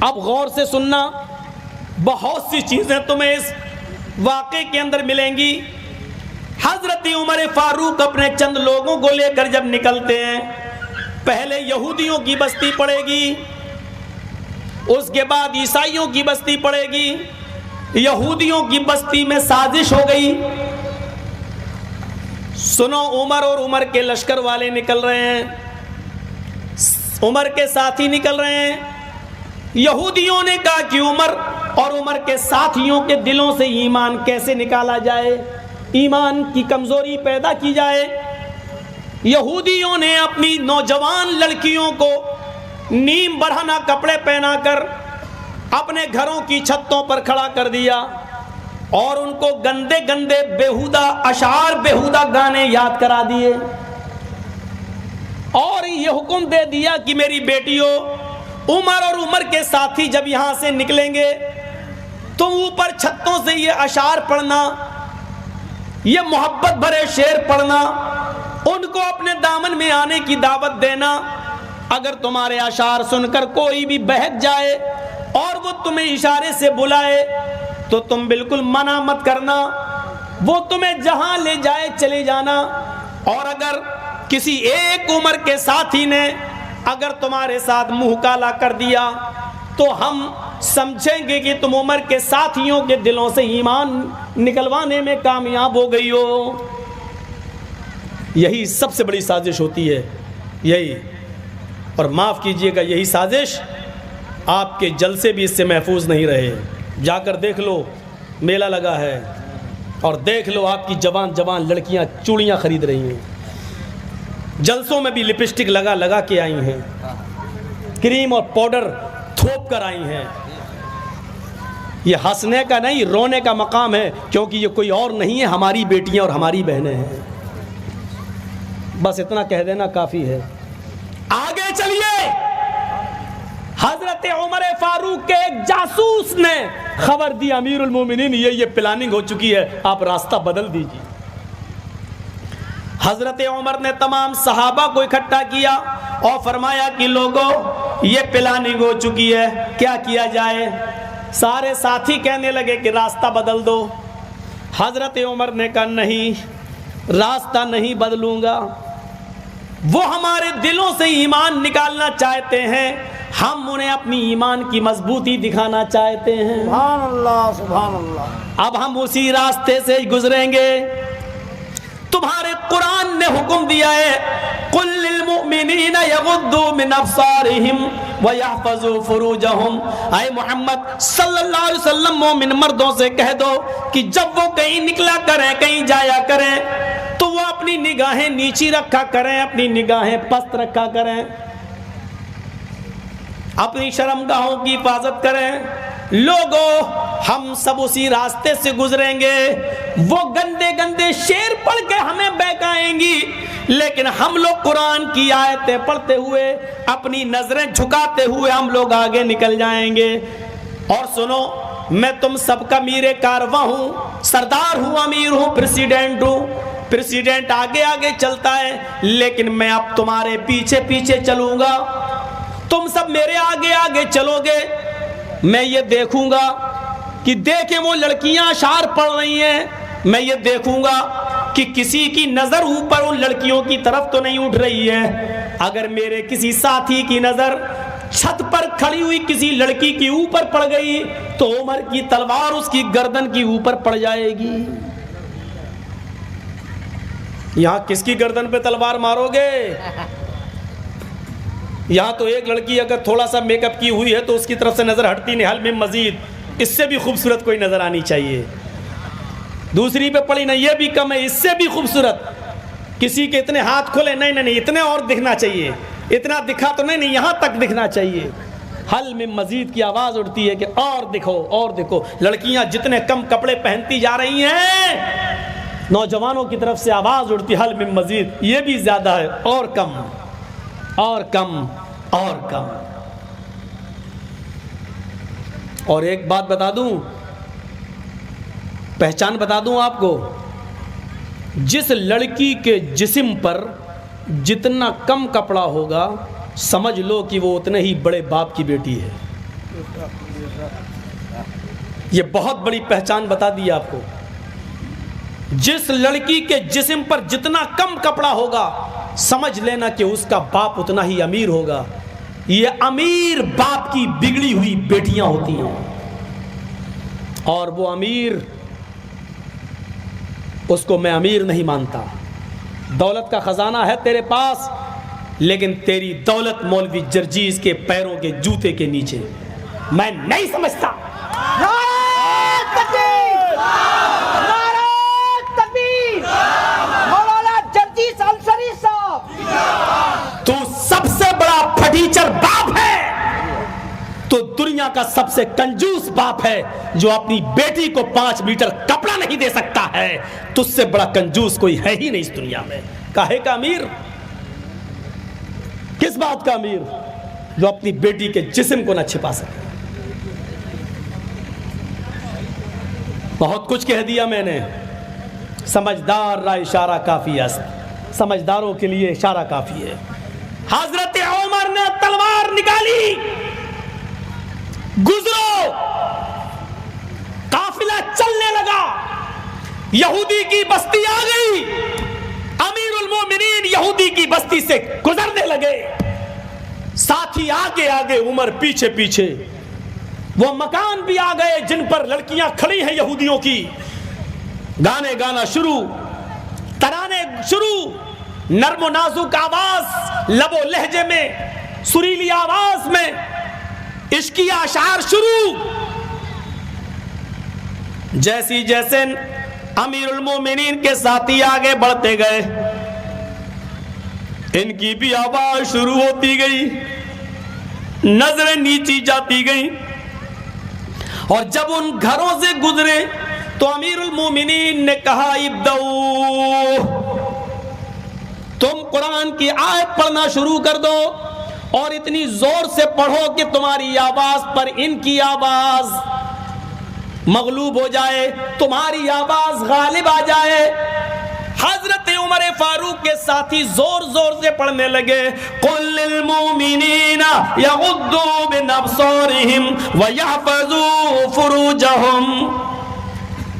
اب غور سے سننا، بہت سی چیزیں تمہیں اس واقعے کے اندر ملیں گی۔ حضرت عمر فاروق اپنے چند لوگوں کو لے کر جب نکلتے ہیں، پہلے یہودیوں کی بستی پڑے گی، اس کے بعد عیسائیوں کی بستی پڑے گی۔ یہودیوں کی بستی میں سازش ہو گئی۔ سنو، عمر اور عمر کے لشکر والے نکل رہے ہیں، عمر کے ساتھی نکل رہے ہیں۔ یہودیوں نے کہا کہ عمر اور عمر کے ساتھیوں کے دلوں سے ایمان کیسے نکالا جائے، ایمان کی کمزوری پیدا کی جائے۔ یہودیوں نے اپنی نوجوان لڑکیوں کو نیم برہنہ کپڑے پہنا کر اپنے گھروں کی چھتوں پر کھڑا کر دیا اور ان کو گندے گندے بیہودہ اشعار، بیہودہ گانے یاد کرا دیے، اور یہ حکم دے دیا کہ میری بیٹیوں، عمر اور عمر کے ساتھی جب یہاں سے نکلیں گے تم اوپر چھتوں سے یہ اشعار پڑھنا، یہ محبت بھرے شعر پڑھنا، ان کو اپنے دامن میں آنے کی دعوت دینا۔ اگر تمہارے اشعار سن کر کوئی بھی بہک جائے اور وہ تمہیں اشارے سے بلائے تو تم بالکل منع مت کرنا، وہ تمہیں جہاں لے جائے چلے جانا۔ اور اگر کسی ایک عمر کے ساتھی نے اگر تمہارے ساتھ منہ کالا کر دیا تو ہم سمجھیں گے کہ تم عمر کے ساتھیوں کے دلوں سے ایمان نکلوانے میں کامیاب ہو گئی ہو۔ یہی سب سے بڑی سازش ہوتی ہے، یہی۔ اور معاف کیجئے گا، یہی سازش آپ کے جلسے بھی اس سے محفوظ نہیں رہے۔ جا کر دیکھ لو، میلہ لگا ہے، اور دیکھ لو آپ کی جوان جوان لڑکیاں چوڑیاں خرید رہی ہیں، جلسوں میں بھی لپسٹک لگا لگا کے آئی ہیں، کریم اور پاؤڈر تھوپ کر آئی ہیں۔ یہ ہنسنے کا نہیں، رونے کا مقام ہے، کیونکہ یہ کوئی اور نہیں ہے، ہماری بیٹیاں اور ہماری بہنیں ہیں۔ بس اتنا کہہ دینا کافی ہے۔ آگے چلیے، حضرت عمر فاروق کے ایک جاسوس نے خبر دی، امیر المومنین یہ پلاننگ ہو چکی ہے، آپ راستہ بدل دیجیے۔ حضرت عمر نے تمام صحابہ کو اکٹھا کیا اور فرمایا کہ لوگوں، یہ پلاننگ ہو چکی ہے، کیا کیا جائے؟ سارے ساتھی کہنے لگے کہ راستہ بدل دو۔ حضرت عمر نے کہا نہیں، راستہ نہیں بدلوں گا، وہ ہمارے دلوں سے ایمان نکالنا چاہتے ہیں، ہم انہیں اپنی ایمان کی مضبوطی دکھانا چاہتے ہیں۔ سبحان اللہ، سبحان اللہ۔ اب ہم اسی راستے سے ہی گزریں گے۔ تمہارے قرآن نے حکم دیا ہے، قل للمؤمنین یغضوا من ابصارہم ویحفظوا فروجہم۔ اے محمد صلی اللہ علیہ وسلم، مومن مردوں سے کہہ دو کہ جب وہ کہیں نکلا کریں، کہیں جایا کریں، تو وہ اپنی نگاہیں نیچی رکھا کریں، اپنی نگاہیں پست رکھا کریں، اپنی شرمگاہوں کی حفاظت کریں۔ لوگوں، ہم سب اسی راستے سے گزریں گے، وہ گندے گندے شعر پڑھ کے ہمیں بہکائیں گی، لیکن ہم لوگ قرآن کی آیتیں پڑھتے ہوئے، اپنی نظریں جھکاتے ہوئے ہم لوگ آگے نکل جائیں گے۔ اور سنو، میں تم سب کا میر کارواں ہوں، سردار ہوں، امیر ہوں، پریسیڈنٹ ہوں۔ پریسیڈنٹ آگے آگے چلتا ہے، لیکن میں اب تمہارے پیچھے پیچھے چلوں گا، تم سب میرے آگے آگے چلو گے۔ میں یہ دیکھوں گا کہ دیکھیں وہ لڑکیاں اشعار پڑھ رہی ہیں، میں یہ دیکھوں گا کہ کسی کی نظر اوپر ان لڑکیوں کی طرف تو نہیں اٹھ رہی ہے۔ اگر میرے کسی ساتھی کی نظر چھت پر کھڑی ہوئی کسی لڑکی کی اوپر پڑ گئی تو عمر کی تلوار اس کی گردن کی اوپر پڑ جائے گی۔ یہاں کس کی گردن پہ تلوار مارو گے؟ یہاں تو ایک لڑکی اگر تھوڑا سا میک اپ کی ہوئی ہے تو اس کی طرف سے نظر ہٹتی نہیں، حل میں مزید اس سے بھی خوبصورت کوئی نظر آنی چاہیے۔ دوسری پہ پڑی نہیں، یہ بھی کم ہے، اس سے بھی خوبصورت۔ کسی کے اتنے ہاتھ کھولے، نہیں نہیں نہیں، اتنے اور دکھنا چاہیے، اتنا دکھا تو نہیں، یہاں تک دکھنا چاہیے۔ حل میں مزید کی آواز اٹھتی ہے کہ اور دکھو اور دکھو۔ لڑکیاں جتنے کم کپڑے پہنتی جا رہی ہیں، نوجوانوں کی طرف سے آواز اٹھتی ہے، حل میں مزید، یہ بھی زیادہ ہے، اور کم اور کم اور کم۔ اور ایک بات بتا دوں، پہچان بتا دوں آپ کو، جس لڑکی کے جسم پر جتنا کم کپڑا ہوگا، سمجھ لو کہ وہ اتنے ہی بڑے باپ کی بیٹی ہے۔ یہ بہت بڑی پہچان بتا دی آپ کو. جس لڑکی کے جسم پر جتنا کم کپڑا ہوگا سمجھ لینا کہ اس کا باپ اتنا ہی امیر ہوگا. یہ امیر باپ کی بگڑی ہوئی بیٹیاں ہوتی ہیں, اور وہ امیر, اس کو میں امیر نہیں مانتا. دولت کا خزانہ ہے تیرے پاس, لیکن تیری دولت مولوی جرجیز کے پیروں کے جوتے کے نیچے. میں نہیں سمجھتا. تو سب سے بڑا پھٹیچر باپ ہے, تو دنیا کا سب سے کنجوس باپ ہے جو اپنی بیٹی کو 5 میٹر کپڑا نہیں دے سکتا ہے. تجھ سے بڑا کنجوس کوئی ہے ہی نہیں اس دنیا میں. کاہے کا امیر؟ کس بات کا امیر؟ جو اپنی بیٹی کے جسم کو نہ چھپا سکے. بہت کچھ کہہ دیا میں نے. سمجھدار را اشارہ کافی ہے, سمجھداروں کے لیے اشارہ کافی ہے. حضرت عمر نے تلوار نکالی, گزرو, قافلہ چلنے لگا, یہودی کی بستی آ گئی. امیر المومنین یہودی کی بستی سے گزرنے لگے, ساتھی آگے آگے, عمر پیچھے پیچھے. وہ مکان بھی آ گئے جن پر لڑکیاں کھڑی ہیں یہودیوں کی. گانے گانا شروع, ترانے شروع, نرم و نازک آواز, لب و لہجے میں, سریلی آواز میں عشقی اشعار شروع. جیسی جیسے امیر المومنین کے ساتھی آگے بڑھتے گئے, ان کی بھی آواز شروع ہوتی گئی, نظریں نیچی جاتی گئیں. اور جب ان گھروں سے گزرے تو امیر المومنین نے کہا ابدؤ, تم قرآن کی آیت پڑھنا شروع کر دو, اور اتنی زور سے پڑھو کہ تمہاری آواز پر ان کی آواز مغلوب ہو جائے, تمہاری آواز غالب آ جائے. حضرت عمر فاروق کے ساتھی زور زور سے پڑھنے لگے, قل للمؤمنین یغضوا من ابصارہم ویحفظوا فروجہم.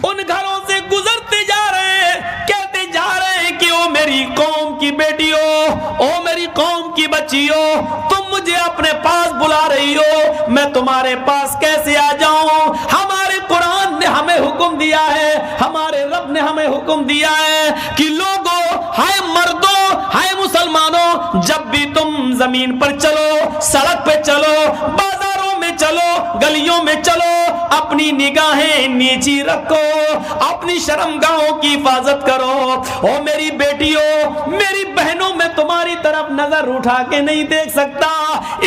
ان گھروں سے گزرتے جا رہے ہیں, کہتے جا رہے ہیں کہ او میری قوم کی بیٹیوں, او میری قوم کی بچیوں, تم مجھے اپنے پاس بلا رہی ہو, میں تمہارے پاس کیسے آ جاؤں؟ ہمارے قرآن نے ہمیں حکم دیا ہے, ہمارے رب نے ہمیں حکم دیا ہے کہ لوگوں, ہائے مردوں, ہائے مسلمانوں, جب بھی تم زمین پر چلو, سڑک پہ چلو, بازاروں میں چلو, گلیوں میں چلو, اپنی نگاہیں نیچی رکھو, اپنی شرمگاہوں کی حفاظت کرو. او میری بیٹیوں, میری بہنوں, میں تمہاری طرف نظر اٹھا کے نہیں دیکھ سکتا,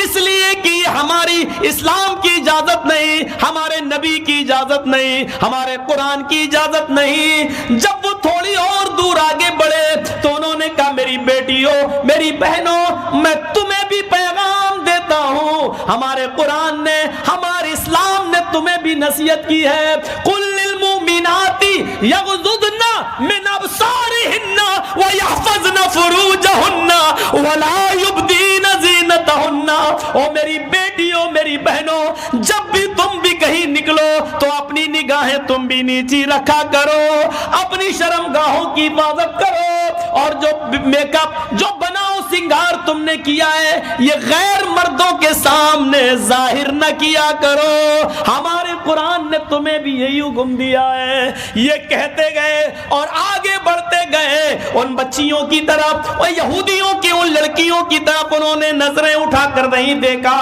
اس لیے کہ ہماری اسلام کی اجازت نہیں, ہمارے نبی کی اجازت نہیں, ہمارے قرآن کی اجازت نہیں. جب وہ تھوڑی اور دور آگے بڑھے تو انہوں نے کہا میری بیٹیوں, میری بہنوں, میں تمہیں بھی پیغام دیتا ہوں, ہمارے قرآن نے, ہمارے اسلام نے تمہیں بھی نصیحت کی ہے. قل للمؤمنات یغضضن من ابصارہن ویحفظن فروجہن ولا یبدین زینتہن. او میری بیٹیوں, میری بہنوں, جب بھی تم بھی کہیں نکلو تو اپنی نگاہیں تم بھی نیچی رکھا کرو, اپنی شرمگاہوں کی حفاظت کرو, اور جو میک اپ, جو بناؤ سنگار تم نے کیا ہے, یہ غیر مردوں کے سامنے ظاہر نہ کیا کرو. ہمارے قرآن نے تمہیں بھی یہی حکم دیا ہے. یہ کہتے گئے اور آگے بڑھتے گئے ان بچیوں کی طرف, اور یہودیوں کی ان لڑکیوں کی طرف انہوں نے نظریں اٹھا کر نہیں دیکھا.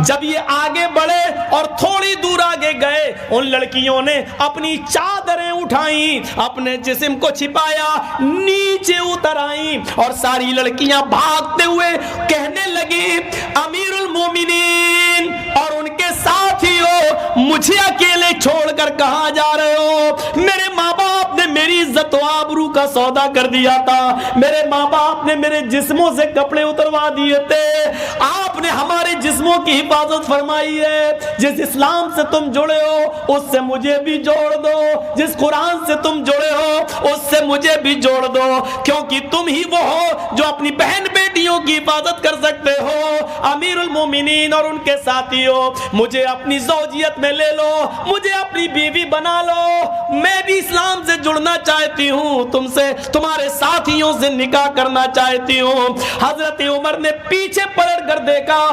جب یہ آگے بڑھے اور تھوڑی دور آگے گئے, ان لڑکیوں نے اپنی چادریں اٹھائیں, اپنے جسم کو چھپایا, نیچے اتر آئیں, اور ساری لڑکیاں بھاگتے ہوئے کہنے لگی امیر المومنین اور ان کے ساتھیوں, مجھے اکیلے چھوڑ کر کہاں جا رہے ہو؟ میرے ماں باپ نے میری عزت و آبرو کا سودا کر دیا تھا, میرے ماں باپ نے میرے جسموں سے کپڑے اتروا دیے تھے, آپ آپ نے ہمارے جسموں کی حفاظت فرمائی ہے. جس اسلام سے تم جڑے ہو اس سے مجھے بھی جوڑ دو, جس قرآن سے تم جڑے ہو اس سے مجھے بھی جوڑ دو, کیونکہ تم ہی وہ ہو جو اپنی بہن بیٹیوں کی حفاظت کر سکتے ہو. امیر المومنین اور ان کے ساتھیوں, مجھے اپنی زوجیت میں لے لو, مجھے اپنی بیوی بنا لو. میں بھی اسلام سے جڑنا چاہتی ہوں, تم سے تمہارے ساتھیوں سے نکاح کرنا چاہتی ہوں. حضرت عمر نے پیچھے پلٹ کر دیکھا,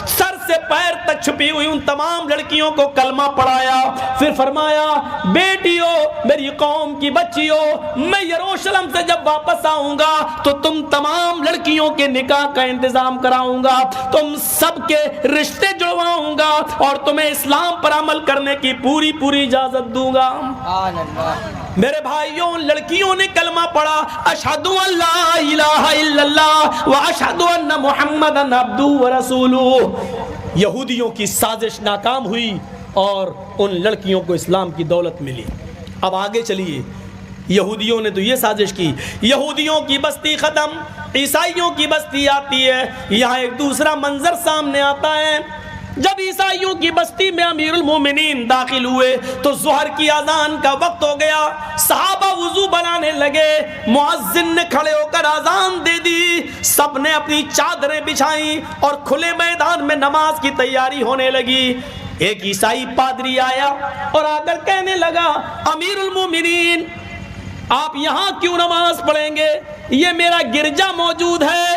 سر سے پیر تک چھپی ہوئی ان تمام لڑکیوں کو کلمہ پڑھایا. پھر فرمایا, بیٹیو, میری قوم کی بچیو, میں یروشلم سے جب واپس آؤں گا تو تم تمام لڑکیوں کے نکاح کا انتظام کراؤں گا, تم سب کے رشتے جڑواؤں گا اور تمہیں اسلام پر عمل کرنے کی پوری اجازت دوں گا. میرے بھائیوں, لڑکیوں نے کلمہ پڑھا, اشہد ان لا الہ الا اللہ واشہد ان محمدا عبدہ ورسولہ. یہودیوں کی سازش ناکام ہوئی اور ان لڑکیوں کو اسلام کی دولت ملی. اب آگے چلیے, یہودیوں نے تو یہ سازش کی, یہودیوں کی بستی ختم, عیسائیوں کی بستی آتی ہے. یہاں ایک دوسرا منظر سامنے آتا ہے. جب عیسائیوں کی بستی میں امیر المومنین داخل ہوئے تو ظہر کی اذان کا وقت ہو گیا. صحابہ وضو بنانے لگے, مؤذن نے کھڑے ہو کر اذان دے دی, سب نے اپنی چادریں بچھائیں اور کھلے میدان میں نماز کی تیاری ہونے لگی. ایک عیسائی پادری آیا اور آ کر کہنے لگا, امیر المومنین آپ یہاں کیوں نماز پڑھیں گے؟ یہ میرا گرجا موجود ہے,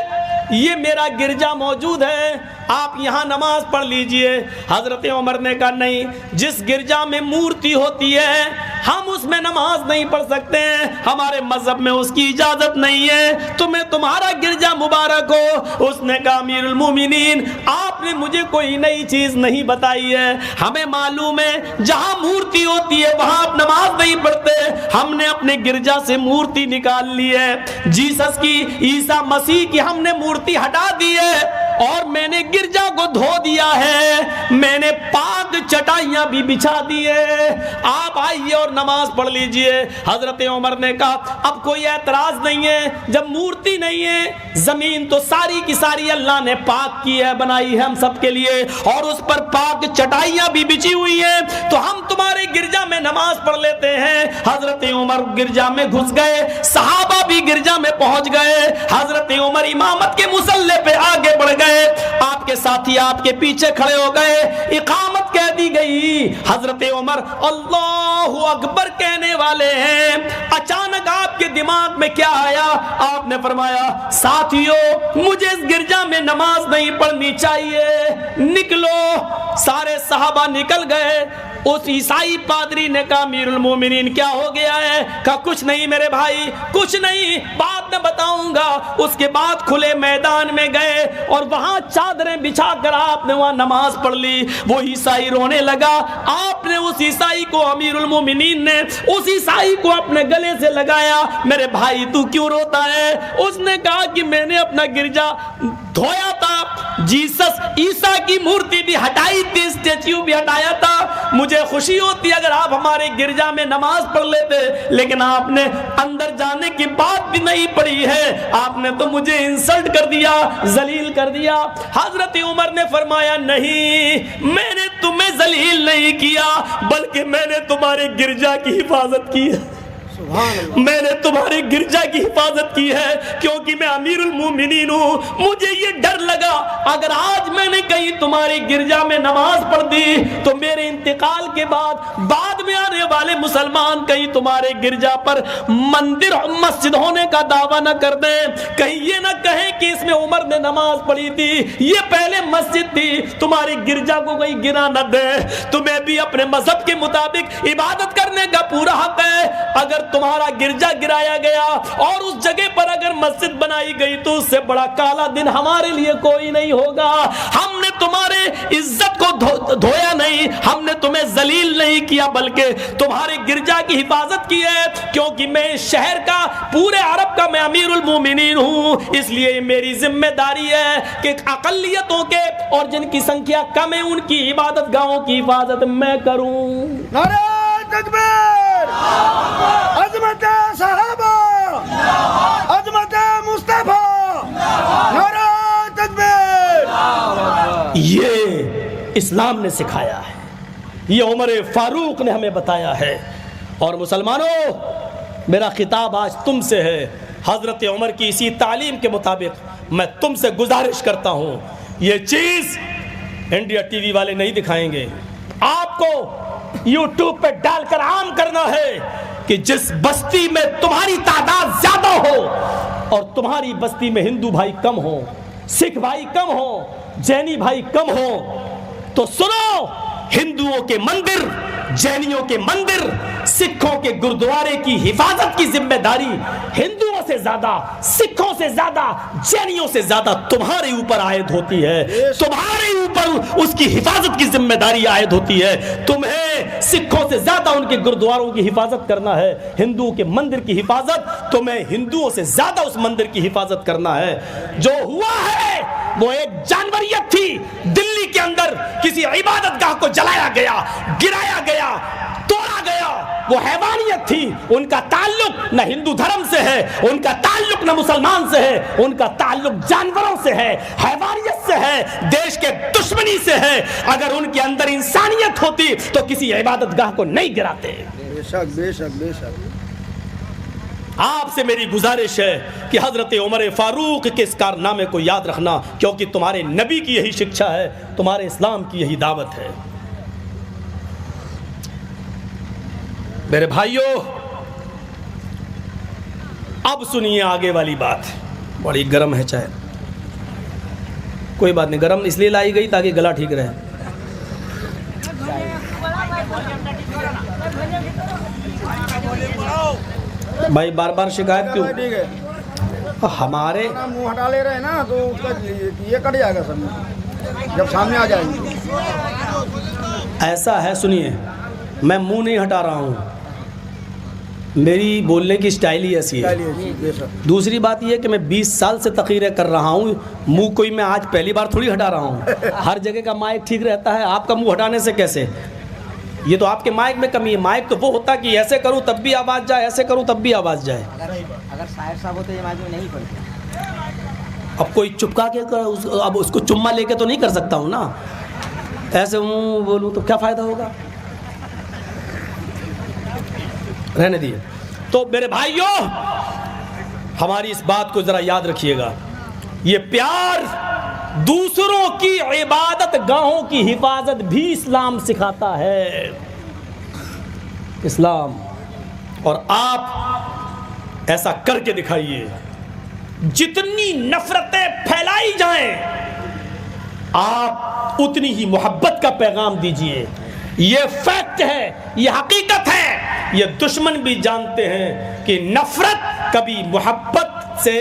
یہ میرا گرجا موجود ہے, آپ یہاں نماز پڑھ لیجئے. حضرت عمر نے کہا, نہیں, جس گرجا میں مورتی ہوتی ہے ہم اس میں نماز نہیں پڑھ سکتے ہیں, ہمارے مذہب میں اس کی اجازت نہیں ہے, تمہیں تمہارا گرجا مبارک ہو. اس نے کہا, امیر المومنین آپ نے مجھے کوئی نئی چیز نہیں بتائی ہے, ہمیں معلوم ہے جہاں مورتی ہوتی ہے وہاں آپ نماز نہیں پڑھتے, ہم نے اپنے گرجا سے مورتی نکال لی ہے, جیسس کی, عیسیٰ مسیح کی ہم نے مورتی ہٹا دی ہے اور میں نے گرجا کو دھو دیا ہے, میں نے پاک چٹائیاں بھی بچھا دی ہے, آپ آئیے اور نماز پڑھ لیجئے. حضرت عمر نے کہا, اب کوئی اعتراض نہیں ہے, جب مورتی نہیں ہے, زمین تو ساری کی ساری اللہ نے پاک کی ہے, بنائی ہے ہم سب کے لیے, اور اس پر پاک چٹائیاں بھی بچھی ہوئی ہیں, تو ہم تمہارے گرجا میں نماز پڑھ لیتے ہیں. حضرت عمر گرجا میں گھس گئے, صحابہ بھی گرجا میں پہنچ گئے. حضرت عمر امامت کے مصلی پہ آگے بڑھ گئے, آپ کے ساتھی آپ کے پیچھے کھڑے ہو گئے, اقامت کہہ دی گئی. حضرت عمر اللہ اکبر کہنے والے ہیں, اچانک آپ کے دماغ میں کیا آیا؟ آپ نے فرمایا, ساتھیو مجھے اس گرجا میں نماز نہیں پڑھنی چاہیے, نکلو. سارے صحابہ نکل گئے. اس عیسائی پادری نے کہا, امیر المومنین کیا ہو گیا ہے؟ کہا, کچھ نہیں میرے بھائی, کچھ نہیں, بعد میں بتاؤں گا. اس کے بعد کھلے میدان میں گئے اور وہاں چادریں بچھا کر آپ نے وہاں نماز پڑھ لی. وہ عیسائی رونے لگا, آپ نے اس عیسائی کو, امیر المومنین نے اس عیسائی کو اپنے گلے سے لگایا, میرے بھائی تو کیوں روتا ہے؟ اس نے کہا کہ میں نے اپنا گرجا دھویا تھا, جیسس عیسیٰ کی مورتی بھی ہٹائی تھی, اسٹیچیو بھی ہٹایا تھا, مجھے خوشی ہوتی اگر آپ ہمارے گرجا میں نماز پڑھ لیتے, لیکن آپ نے اندر جانے کی بات بھی نہیں پڑھی ہے, آپ نے تو مجھے انسلٹ کر دیا, ذلیل کر دیا. حضرت عمر نے فرمایا, نہیں, میں نے تمہیں ذلیل نہیں کیا, بلکہ میں نے تمہارے گرجا کی حفاظت کی ہے, میں نے تمہارے گرجا کی حفاظت کی ہے, کیونکہ میں امیر المومنین ہوں. مجھے یہ ڈر لگا اگر آج میں نے کہیں تمہاری گرجا میں نماز پڑھ دی تو میرے انتقال کے بعد میں آنے والے مسلمان کہیں تمہارے گرجا پر مندر مسجد ہونے کا دعویٰ نہ کر دیں, کہیں یہ نہ کہیں کہ اس میں عمر نے نماز پڑھی تھی, یہ پہلے مسجد تھی, تمہاری گرجا کو کہیں گرا نہ دے. تمہیں بھی اپنے مذہب کے مطابق عبادت کرنے کا پورا حق ہے. اگر تمہارا گرجا گرایا گیا اور اس جگہ پر اگر مسجد بنائی گئی تو اس سے بڑا کالا دن ہمارے لیے کوئی نہیں ہوگا. ہم نے تمہارے عزت کو دھویا نہیں, ہم نے تمہیں ذلیل نہیں کیا, بلکہ تمہارے گرجا کی حفاظت کی ہے, کیونکہ میں اس شہر کا, پورے عرب کا میں امیر المومنین ہوں, اس لیے میری ذمہ داری ہے کہ اقلیتوں کے اور جن کی سنکھیا کم ہے ان کی عبادت گاہوں کی حفاظت میں کروں. نعرہ تکبیر, عظمت صحابہ, عظمت مصطفیٰ, نعرہ تکبیر. یہ اسلام نے سکھایا ہے, یہ عمر فاروق نے ہمیں بتایا ہے. اور مسلمانوں, میرا خطاب آج تم سے ہے. حضرت عمر کی اسی تعلیم کے مطابق میں تم سے گزارش کرتا ہوں, یہ چیز انڈیا ٹی وی والے نہیں دکھائیں گے. آپ کو یوٹیوب پہ ڈال کر عام کرنا ہے کہ جس بستی میں تمہاری تعداد زیادہ ہو اور تمہاری بستی میں ہندو بھائی کم ہو, سکھ بھائی کم ہو, جینی بھائی کم ہو, تو سنو, ہندوؤں کے مندر, جینیوں کے مندر, سکھوں کے گردوارے کی حفاظت کی ذمہ داری ہندوؤں سے زیادہ, سکھوں سے زیادہ, جینیوں سے زیادہ تمہارے اوپر عائد ہوتی ہے. تمہارے اوپر اس کی حفاظت کی ذمہ داری عائد ہوتی ہے. تمہیں سکھوں سے زیادہ ان کے گردواروں کی حفاظت کرنا ہے, ہندوؤں کے مندر کی حفاظت تمہیں ہندوؤں سے زیادہ اس مندر کی حفاظت کرنا ہے. جو ہوا ہے وہ ایک جانوریت تھی. دلی کے اندر کسی عبادت گاہ کو جلایا گیا, گرایا گیا, توڑا گیا, وہ حیوانیت تھی. ان کا تعلق نہ ہندو دھرم سے ہے, ان کا تعلق نہ مسلمان سے ہے, ان کا تعلق جانوروں سے ہے, حیوانیت سے ہے, دیش کے دشمنی سے ہے. اگر ان کے اندر انسانیت ہوتی تو کسی عبادت گاہ کو نہیں گراتے. بے شک بے شک بے شک. آپ سے میری گزارش ہے کہ حضرت عمر فاروق کے اس کارنامے کو یاد رکھنا, کیونکہ تمہارے نبی کی یہی شکشا ہے, تمہارے اسلام کی یہی دعوت ہے. میرے بھائیوں, اب سنیے آگے والی بات. بڑی گرم ہے چائے, کوئی بات نہیں, گرم اس لیے لائی گئی تاکہ گلا ٹھیک رہے. بھائی بار بار شکایت کیوں؟ ٹھیک ہے, ہمارے منہ ہٹا لے رہے ہیں نا تو اس کا یہ کٹ جائے گا سب جب سامنے آ جائیں گے. ایسا ہے, سنیے, میں منہ نہیں ہٹا رہا ہوں, میری بولنے کی سٹائل ہی ایسی ہے. دوسری بات یہ کہ میں 20 سال سے تقریریں کر رہا ہوں, منہ کوئی میں آج پہلی بار تھوڑی ہٹا رہا ہوں. ہر جگہ کا مائک ٹھیک رہتا ہے, آپ کا منہ ہٹانے سے کیسے؟ یہ تو آپ کے مائک میں کمی ہے. مائک تو وہ ہوتا کہ ایسے کروں تب بھی آواز جائے, ایسے کروں تب بھی آواز جائے. اگر صاحب صاحب ہوتے یہ مائک میں نہیں پڑتے. اب کوئی چپکا کے اب اس کو چما لے کے تو نہیں کر سکتا ہوں نا, ایسے ہوں بولوں تو کیا فائدہ ہوگا, رہنے دیے. تو میرے بھائیوں, ہماری اس بات کو ذرا یاد رکھیے گا, یہ پیار دوسروں کی عبادت گاہوں کی حفاظت بھی اسلام سکھاتا ہے. اسلام, اور آپ ایسا کر کے دکھائیے. جتنی نفرتیں پھیلائی جائیں آپ اتنی ہی محبت کا پیغام دیجئے. یہ فیکٹ ہے, یہ حقیقت ہے, یہ دشمن بھی جانتے ہیں کہ نفرت کبھی محبت سے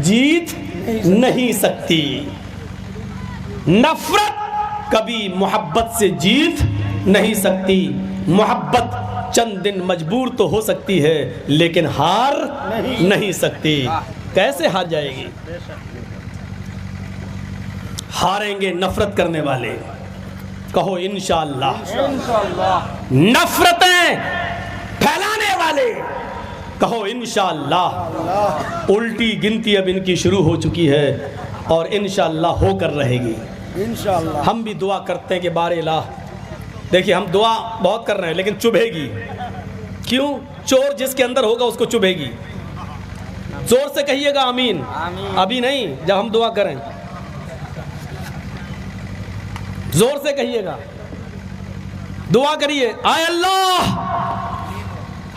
جیت نہیں سکتی. نفرت کبھی محبت سے جیت نہیں سکتی. محبت چند دن مجبور تو ہو سکتی ہے لیکن ہار نہیں سکتی. کیسے ہار جائے گی؟ ہاریں گے نفرت کرنے والے. کہو انشاءاللہ. نفرتیں پھیلانے والے کہو انشاءاللہ. الٹی گنتی اب ان کی شروع ہو چکی ہے اور انشاءاللہ ہو کر رہے گی. انشاءاللہ. ہم بھی دعا کرتے ہیں کہ بار الہ, دیکھیے ہم دعا بہت کر رہے ہیں لیکن چبھے گی. کیوں؟ چور جس کے اندر ہوگا اس کو چبھے گی. زور سے کہیے گا آمین. ابھی نہیں, جب ہم دعا کریں زور سے کہیے گا, دعا کریے. اے اللہ,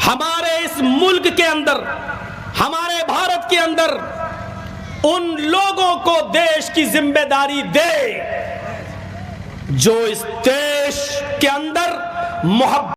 ہمارے اس ملک کے اندر, ہمارے بھارت کے اندر ان لوگوں کو دیش کی ذمہ داری دے جو اس دیش کے اندر محبت